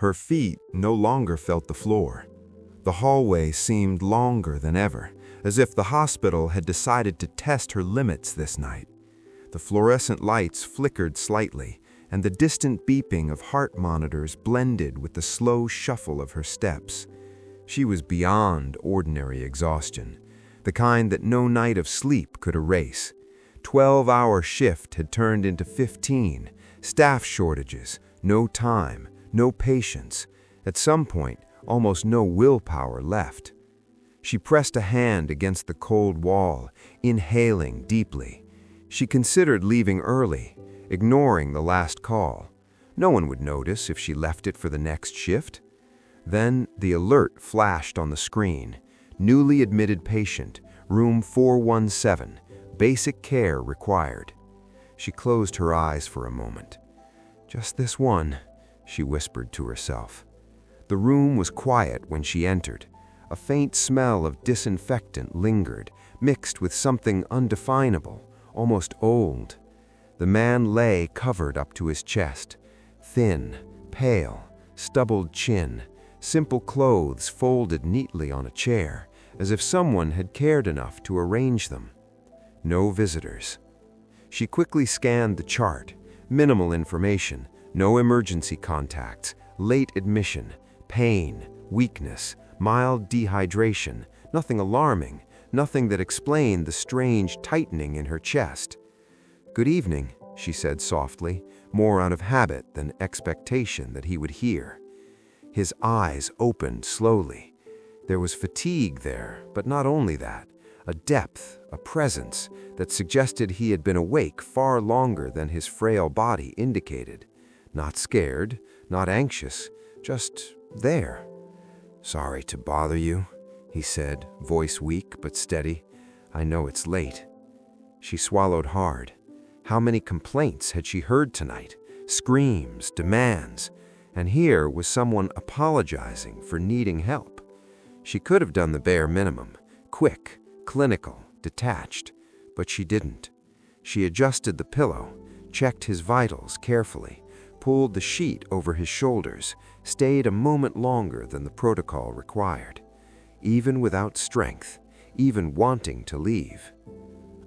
Her feet no longer felt the floor. The hallway seemed longer than ever, as if the hospital had decided to test her limits this night. The fluorescent lights flickered slightly, and the distant beeping of heart monitors blended with the slow shuffle of her steps. She was beyond ordinary exhaustion, the kind that no night of sleep could erase. 12-hour shift had turned into 15, staff shortages, no time, no patience. At some point, almost no willpower left. She pressed a hand against the cold wall, inhaling deeply. She considered leaving early, ignoring the last call. No one would notice if she left it for the next shift. Then the alert flashed on the screen. Newly admitted patient, room 417, basic care required. She closed her eyes for a moment. Just this one, she whispered to herself. The room was quiet when she entered. A faint smell of disinfectant lingered, mixed with something undefinable, almost old. The man lay covered up to his chest, thin, pale, stubbled chin, simple clothes folded neatly on a chair, as if someone had cared enough to arrange them. No visitors. She quickly scanned the chart. Minimal information, no emergency contacts, late admission, pain, weakness, mild dehydration, nothing alarming, nothing that explained the strange tightening in her chest. "Good evening," she said softly, more out of habit than expectation that he would hear. His eyes opened slowly. There was fatigue there, but not only that, a depth, a presence that suggested he had been awake far longer than his frail body indicated. Not scared, not anxious, just there. "Sorry to bother you," he said, voice weak but steady. "I know it's late." She swallowed hard. How many complaints had she heard tonight? Screams, demands. And here was someone apologizing for needing help. She could have done the bare minimum, quick, clinical, detached, but she didn't. She adjusted the pillow, checked his vitals carefully, pulled the sheet over his shoulders, stayed a moment longer than the protocol required. Even without strength, even wanting to leave.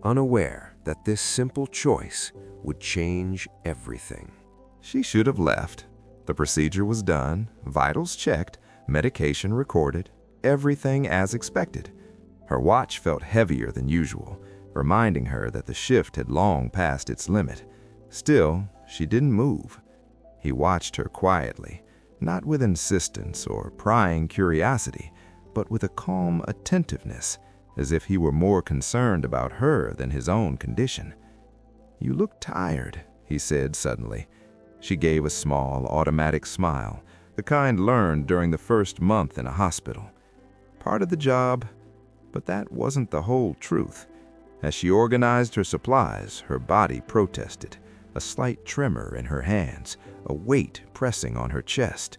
Unaware that this simple choice would change everything. She should have left. The procedure was done, vitals checked, medication recorded, everything as expected. Her watch felt heavier than usual, reminding her that the shift had long passed its limit. Still, she didn't move. He watched her quietly, not with insistence or prying curiosity, but with a calm attentiveness, as if he were more concerned about her than his own condition. "You look tired," he said suddenly. She gave a small, automatic smile, the kind learned during the first month in a hospital. Part of the job, but that wasn't the whole truth. As she organized her supplies, her body protested, a slight tremor in her hands, a weight pressing on her chest.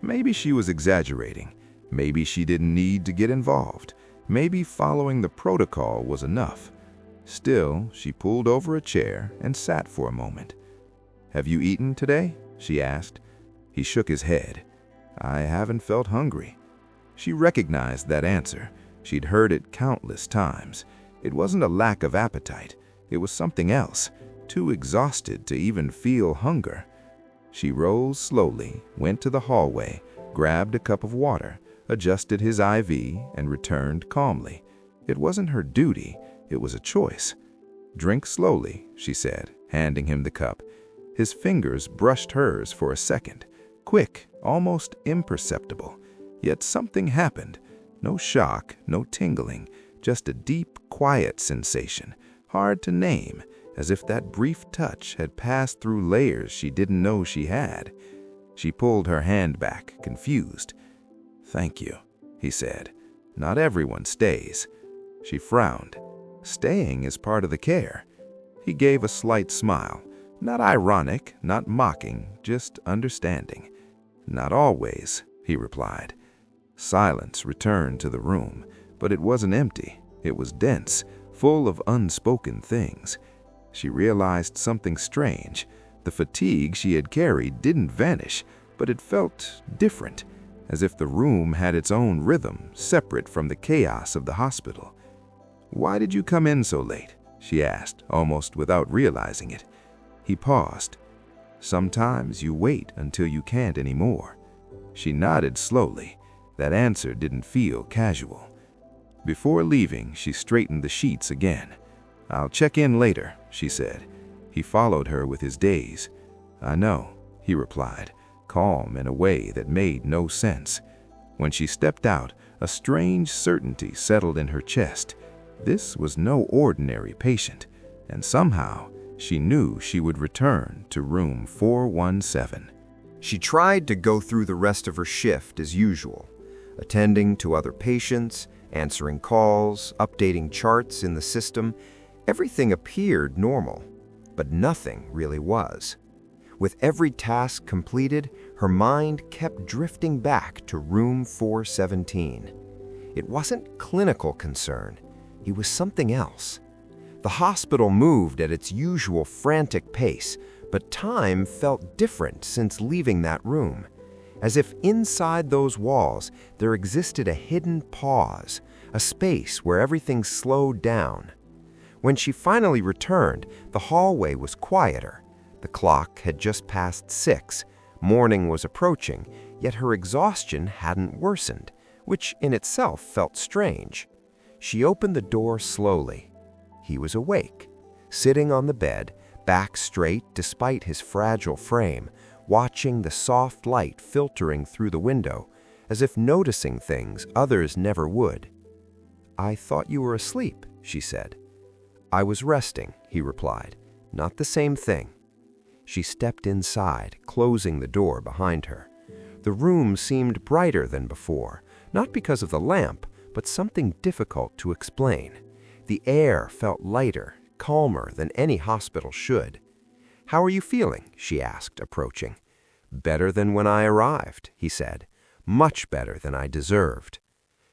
Maybe she was exaggerating. Maybe she didn't need to get involved. Maybe following the protocol was enough. Still, she pulled over a chair and sat for a moment. "Have you eaten today?" she asked. He shook his head. "I haven't felt hungry." She recognized that answer. She'd heard it countless times. It wasn't a lack of appetite. It was something else, too exhausted to even feel hunger. She rose slowly, went to the hallway, grabbed a cup of water, adjusted his IV, and returned calmly. It wasn't her duty, it was a choice. "Drink slowly," she said, handing him the cup. His fingers brushed hers for a second, quick, almost imperceptible. Yet something happened. No shock, no tingling, just a deep, quiet sensation, hard to name, as if that brief touch had passed through layers she didn't know she had. She pulled her hand back, confused. "Thank you," he said. "Not everyone stays." She frowned. Staying is part of the care. He gave a slight smile, not ironic, not mocking, just understanding. "Not always," he replied. Silence returned to the room, but it wasn't empty. It was dense, full of unspoken things. She realized something strange. The fatigue she had carried didn't vanish. but it felt different, as if the room had its own rhythm, separate from the chaos of the hospital. "Why did you come in so late?" she asked, almost without realizing it. He paused. "Sometimes you wait until you can't anymore." She nodded slowly. That answer didn't feel casual. Before leaving, she straightened the sheets again. "I'll check in later," she said. He followed her with his gaze. "I know," he replied, calm in a way that made no sense. When she stepped out, a strange certainty settled in her chest. This was no ordinary patient, and somehow she knew she would return to room 417. She tried to go through the rest of her shift as usual, attending to other patients, answering calls, updating charts in the system. Everything appeared normal, but nothing really was. With every task completed, her mind kept drifting back to room 417. It wasn't clinical concern. It was something else. The hospital moved at its usual frantic pace, but time felt different since leaving that room, as if inside those walls there existed a hidden pause, a space where everything slowed down. When she finally returned, the hallway was quieter. The clock had just passed 6. Morning was approaching, yet her exhaustion hadn't worsened, which in itself felt strange. She opened the door slowly. He was awake, sitting on the bed, back straight despite his fragile frame, watching the soft light filtering through the window, as if noticing things others never would. "I thought you were asleep," she said. "I was resting," he replied. "Not the same thing." She stepped inside, closing the door behind her. The room seemed brighter than before, not because of the lamp, but something difficult to explain. The air felt lighter, calmer than any hospital should. "How are you feeling?" she asked, approaching. "Better than when I arrived," he said. "Much better than I deserved."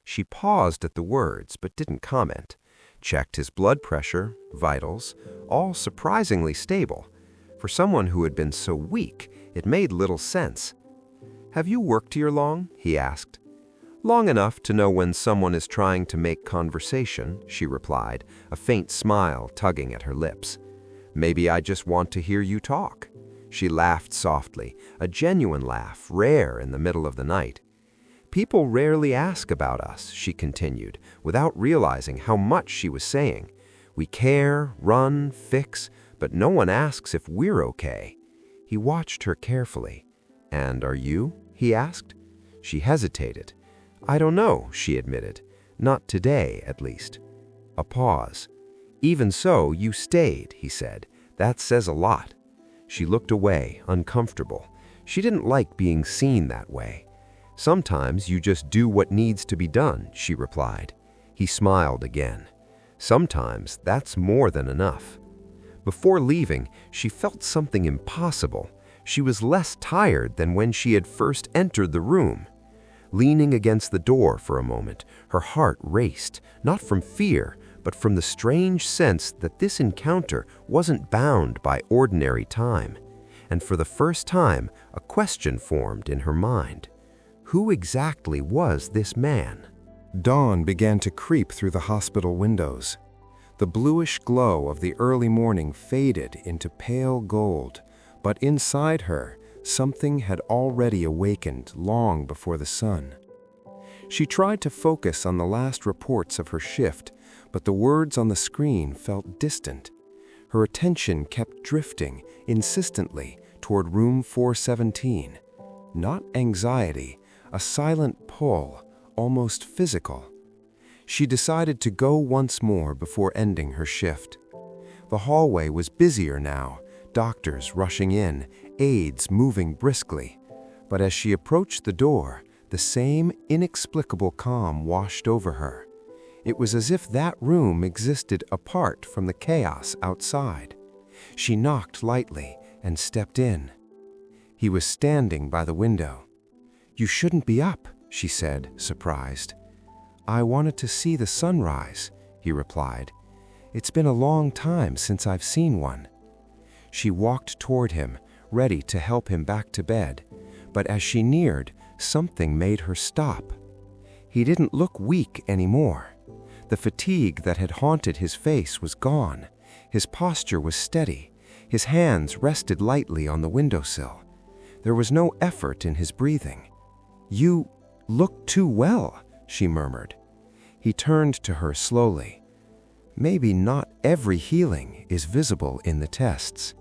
She paused at the words, but didn't comment. Checked his blood pressure, vitals, all surprisingly stable. For someone who had been so weak, it made little sense. "Have you worked here long?" he asked. "Long enough to know when someone is trying to make conversation," she replied, a faint smile tugging at her lips. "Maybe I just want to hear you talk." She laughed softly, a genuine laugh, rare in the middle of the night. "People rarely ask about us," she continued, without realizing how much she was saying. "We care, run, fix, but no one asks if we're okay." He watched her carefully. "And are you?" he asked. She hesitated. "I don't know," she admitted. "Not today, at least." A pause. "Even so, you stayed," he said. "That says a lot." She looked away, uncomfortable. She didn't like being seen that way. "Sometimes you just do what needs to be done," she replied. He smiled again. "Sometimes that's more than enough." Before leaving, she felt something impossible. She was less tired than when she had first entered the room. Leaning against the door for a moment, her heart raced, not from fear, but from the strange sense that this encounter wasn't bound by ordinary time. And for the first time, a question formed in her mind. Who exactly was this man? Dawn began to creep through the hospital windows. The bluish glow of the early morning faded into pale gold, but inside her, something had already awakened long before the sun. She tried to focus on the last reports of her shift, but the words on the screen felt distant. Her attention kept drifting insistently toward room 417. Not anxiety, a silent pull, almost physical. She decided to go once more before ending her shift. The hallway was busier now, doctors rushing in, aides moving briskly. But as she approached the door, the same inexplicable calm washed over her. It was as if that room existed apart from the chaos outside. She knocked lightly and stepped in. He was standing by the window. "You shouldn't be up," she said, surprised. "I wanted to see the sunrise," he replied. "It's been a long time since I've seen one." She walked toward him, ready to help him back to bed, but as she neared, something made her stop. He didn't look weak anymore. The fatigue that had haunted his face was gone. His posture was steady. His hands rested lightly on the windowsill. There was no effort in his breathing. "You look too well," she murmured. He turned to her slowly. "Maybe not every healing is visible in the tests."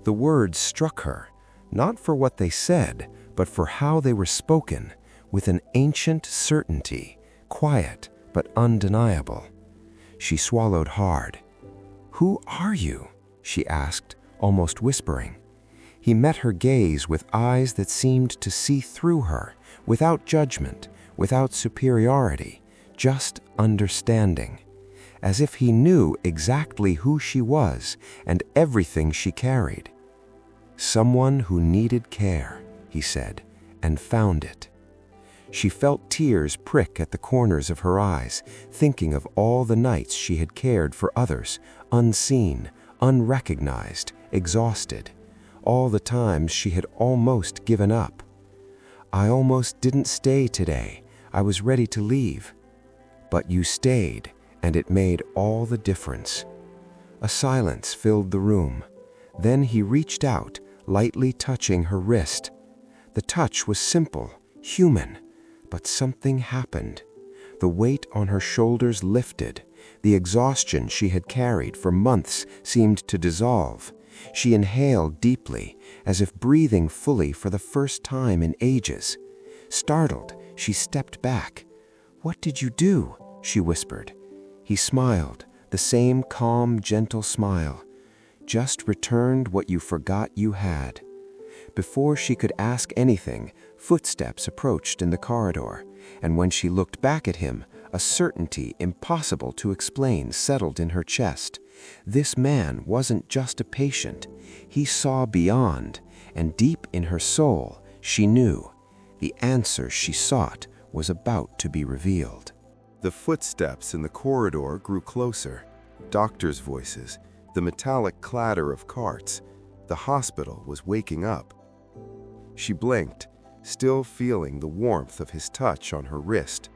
The words struck her, not for what they said, but for how they were spoken, with an ancient certainty, quiet but undeniable. She swallowed hard. "Who are you?" she asked, almost whispering. He met her gaze with eyes that seemed to see through her, without judgment, without superiority, just understanding, as if he knew exactly who she was and everything she carried. "Someone who needed care," he said, and found it. She felt tears prick at the corners of her eyes, thinking of all the nights she had cared for others, unseen, unrecognized, exhausted, all the times she had almost given up. "I almost didn't stay today. I was ready to leave. But you stayed, and it made all the difference." A silence filled the room. Then he reached out, lightly touching her wrist. The touch was simple, human, but something happened. The weight on her shoulders lifted. The exhaustion she had carried for months seemed to dissolve. She inhaled deeply, as if breathing fully for the first time in ages. Startled, she stepped back. "What did you do?" she whispered. He smiled, the same calm, gentle smile. "Just returned what you forgot you had." Before she could ask anything, footsteps approached in the corridor, and when she looked back at him, a certainty impossible to explain settled in her chest. This man wasn't just a patient. He saw beyond, and deep in her soul, she knew the answer she sought was about to be revealed. The footsteps in the corridor grew closer. Doctors' voices, the metallic clatter of carts. The hospital was waking up. She blinked, still feeling the warmth of his touch on her wrist.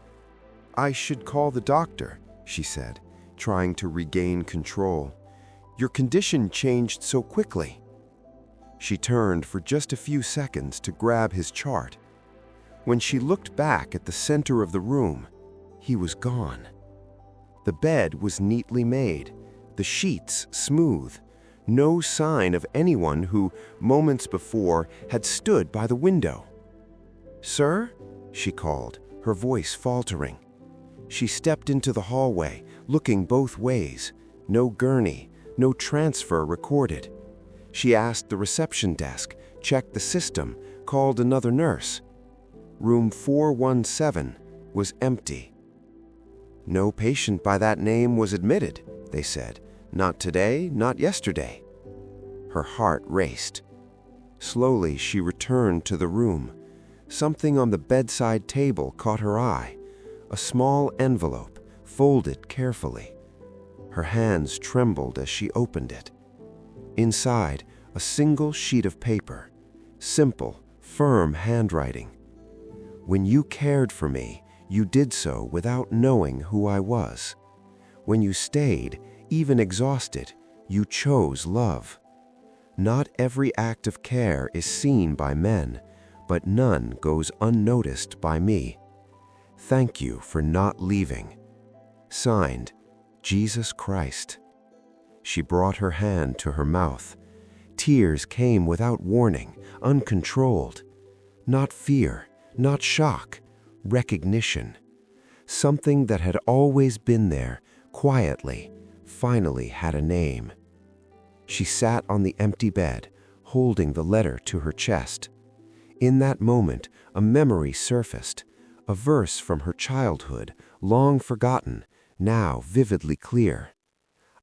"I should call the doctor," she said, trying to regain control. "Your condition changed so quickly." She turned for just a few seconds to grab his chart. When she looked back at the center of the room, he was gone. The bed was neatly made, the sheets smooth. No sign of anyone who, moments before, had stood by the window. "Sir?" she called, her voice faltering. She stepped into the hallway, looking both ways. No gurney, no transfer recorded. She asked the reception desk, checked the system, called another nurse. Room 417 was empty. "No patient by that name was admitted," they said. "Not today, not yesterday." Her heart raced. Slowly, she returned to the room. Something on the bedside table caught her eye. A small envelope, folded carefully. Her hands trembled as she opened it. Inside, a single sheet of paper. Simple, firm handwriting. "When you cared for me, you did so without knowing who I was. When you stayed, even exhausted, you chose love. Not every act of care is seen by men, but none goes unnoticed by me. Thank you for not leaving. Signed, Jesus Christ." She brought her hand to her mouth. Tears came without warning, uncontrolled. Not fear, not shock, recognition. Something that had always been there, quietly, finally had a name. She sat on the empty bed, holding the letter to her chest. In that moment, a memory surfaced, a verse from her childhood, long forgotten, now vividly clear.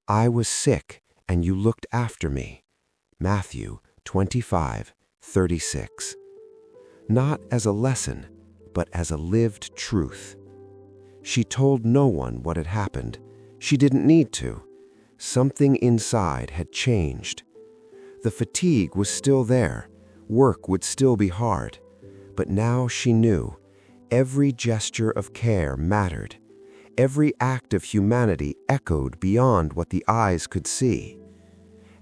"I was sick, and you looked after me." Matthew 25:36. Not as a lesson, but as a lived truth. She told no one what had happened. She didn't need to. Something inside had changed. The fatigue was still there. Work would still be hard. But now she knew every gesture of care mattered. Every act of humanity echoed beyond what the eyes could see.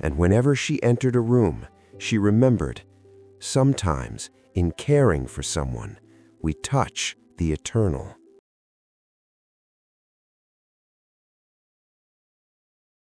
And whenever she entered a room, she remembered, sometimes, in caring for someone, we touch the eternal.